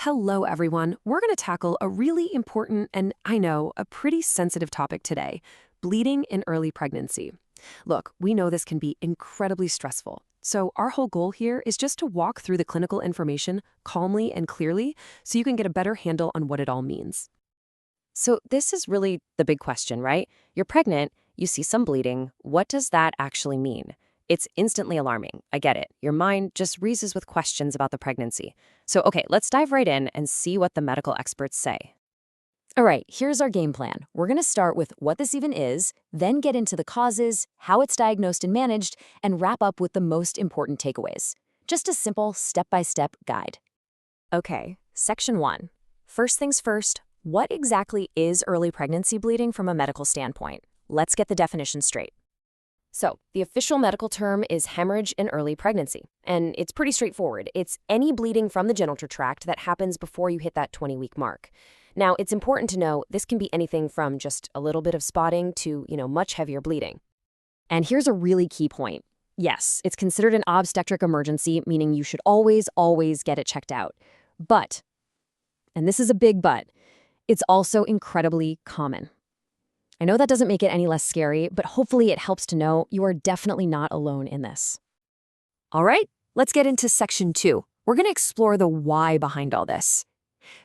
Hello, everyone. We're going to tackle a really important and, I know, a pretty sensitive topic today: bleeding in early pregnancy. Look, we know this can be incredibly stressful. So, our whole goal here is just to walk through the clinical information calmly and clearly so you can get a better handle on what it all means. So, this is really the big question, right? You're pregnant, you see some bleeding. What does that actually mean? It's instantly alarming. I get it. Your mind just reaches with questions about the pregnancy. So, okay, let's dive right in and see what the medical experts say. All right, here's our game plan. We're going to start with what this even is, then get into the causes, how it's diagnosed and managed, and wrap up with the most important takeaways. Just a simple step-by-step guide. Okay, section 1. First things first, what exactly is early pregnancy bleeding from a medical standpoint? Let's get the definition straight. So, the official medical term is hemorrhage in early pregnancy, and it's pretty straightforward. It's any bleeding from the genital tract that happens before you hit that 20-week mark. Now, it's important to know this can be anything from just a little bit of spotting to, much heavier bleeding. And here's a really key point. Yes, it's considered an obstetric emergency, meaning you should always get it checked out. But, and this is a big but, it's also incredibly common. I know that doesn't make it any less scary, but hopefully it helps to know you are definitely not alone in this. All right, let's get into section 2. We're going to explore the why behind all this.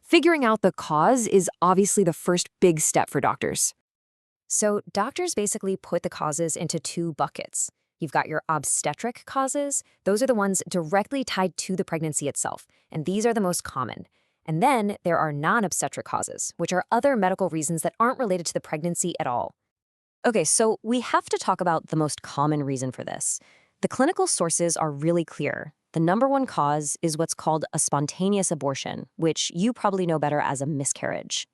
Figuring out the cause is obviously the first big step for doctors. So doctors basically put the causes into two buckets. You've got your obstetric causes. Those are the ones directly tied to the pregnancy itself, and these are the most common. And then there are non-obstetric causes, which are other medical reasons that aren't related to the pregnancy at all. Okay, so we have to talk about the most common reason for this. The clinical sources are really clear. The number one cause is what's called a spontaneous abortion, which you probably know better as a miscarriage.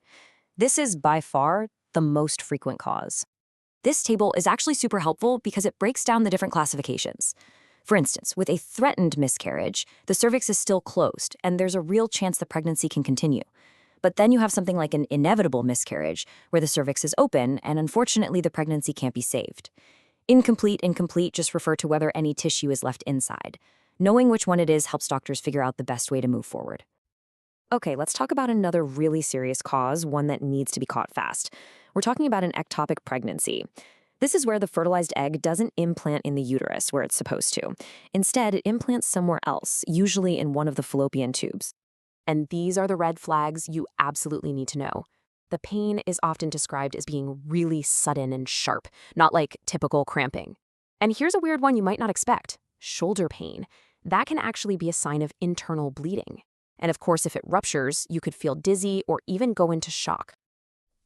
This is by far the most frequent cause. This table is actually super helpful because it breaks down the different classifications. For instance, with a threatened miscarriage, the cervix is still closed, and there's a real chance the pregnancy can continue. But then you have something like an inevitable miscarriage, where the cervix is open, and unfortunately the pregnancy can't be saved. Incomplete just refer to whether any tissue is left inside. Knowing which one it is helps doctors figure out the best way to move forward. Okay, let's talk about another really serious cause, one that needs to be caught fast. We're talking about an ectopic pregnancy. This is where the fertilized egg doesn't implant in the uterus where it's supposed to. Instead, it implants somewhere else, usually in one of the fallopian tubes. And these are the red flags you absolutely need to know. The pain is often described as being really sudden and sharp, not like typical cramping. And here's a weird one you might not expect: shoulder pain. That can actually be a sign of internal bleeding. And of course, if it ruptures, you could feel dizzy or even go into shock.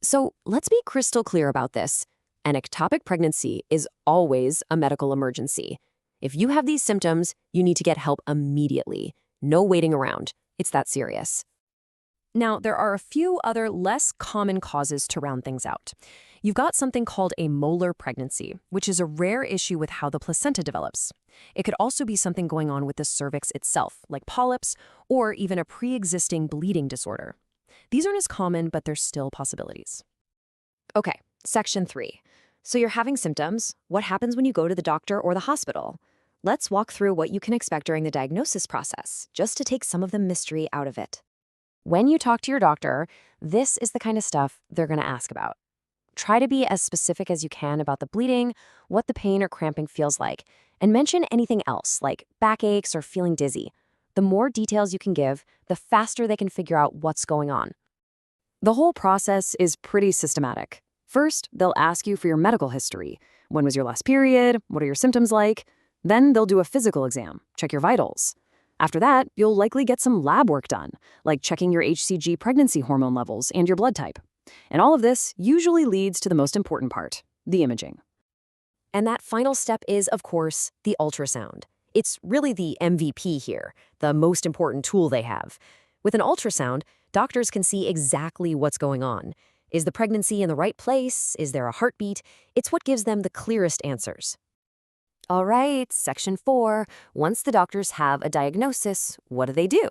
So let's be crystal clear about this. An ectopic pregnancy is always a medical emergency. If you have these symptoms, you need to get help immediately. No waiting around. It's that serious. Now, there are a few other less common causes to round things out. You've got something called a molar pregnancy, which is a rare issue with how the placenta develops. It could also be something going on with the cervix itself, like polyps, or even a pre-existing bleeding disorder. These aren't as common, but they're still possibilities. Okay, section 3. So you're having symptoms. What happens when you go to the doctor or the hospital? Let's walk through what you can expect during the diagnosis process, just to take some of the mystery out of it. When you talk to your doctor, this is the kind of stuff they're going to ask about. Try to be as specific as you can about the bleeding, what the pain or cramping feels like, and mention anything else, like backaches or feeling dizzy. The more details you can give, the faster they can figure out what's going on. The whole process is pretty systematic. First, they'll ask you for your medical history. When was your last period? What are your symptoms like? Then they'll do a physical exam, check your vitals. After that, you'll likely get some lab work done, like checking your HCG pregnancy hormone levels and your blood type. And all of this usually leads to the most important part: the imaging. And that final step is, of course, the ultrasound. It's really the MVP here, the most important tool they have. With an ultrasound, doctors can see exactly what's going on. Is the pregnancy in the right place? Is there a heartbeat? It's what gives them the clearest answers. All right, section 4. Once the doctors have a diagnosis, what do?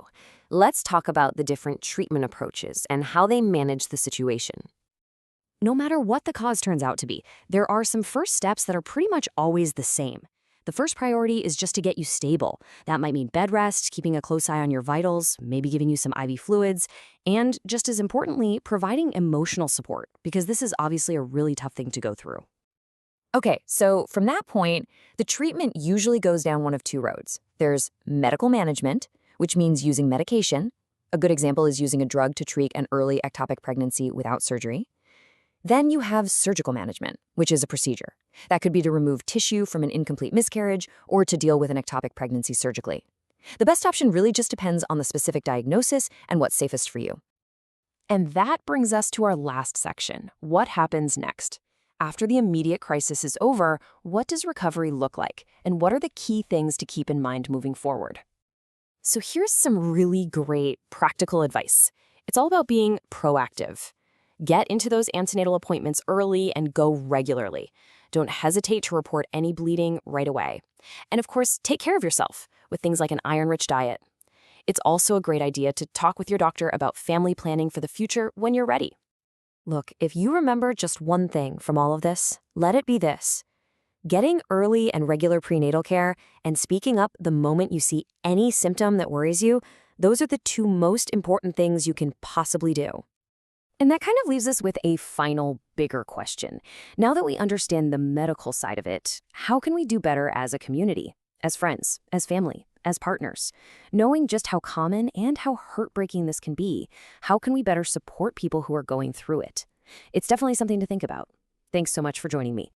Let's talk about the different treatment approaches and how they manage the situation. No matter what the cause turns out to be, there are some first steps that are pretty much always the same. the first priority is just to get you stable. That might mean bed rest, keeping a close eye on your vitals, maybe giving you some IV fluids, and just as importantly, providing emotional support, because this is obviously a really tough thing to go through. Okay, so from that point, the treatment usually goes down one of two roads. There's medical management, which means using medication. A good example is using a drug to treat an early ectopic pregnancy without surgery. Then you have surgical management, which is a procedure. That could be to remove tissue from an incomplete miscarriage or to deal with an ectopic pregnancy surgically. The best option really just depends on the specific diagnosis and what's safest for you. And that brings us to our last section. What happens next? After the immediate crisis is over, what does recovery look like? And what are the key things to keep in mind moving forward? So here's some really great practical advice. It's all about being proactive. Get into those antenatal appointments early and go regularly. Don't hesitate to report any bleeding right away. And of course, take care of yourself with things like an iron-rich diet. It's also a great idea to talk with your doctor about family planning for the future when you're ready. Look, if you remember just one thing from all of this, let it be this. Getting early and regular prenatal care and speaking up the moment you see any symptom that worries you, those are the two most important things you can possibly do. And that kind of leaves us with a final, bigger question. Now that we understand the medical side of it, how can we do better as a community, as friends, as family, as partners? Knowing just how common and how heartbreaking this can be, how can we better support people who are going through it? It's definitely something to think about. Thanks so much for joining me.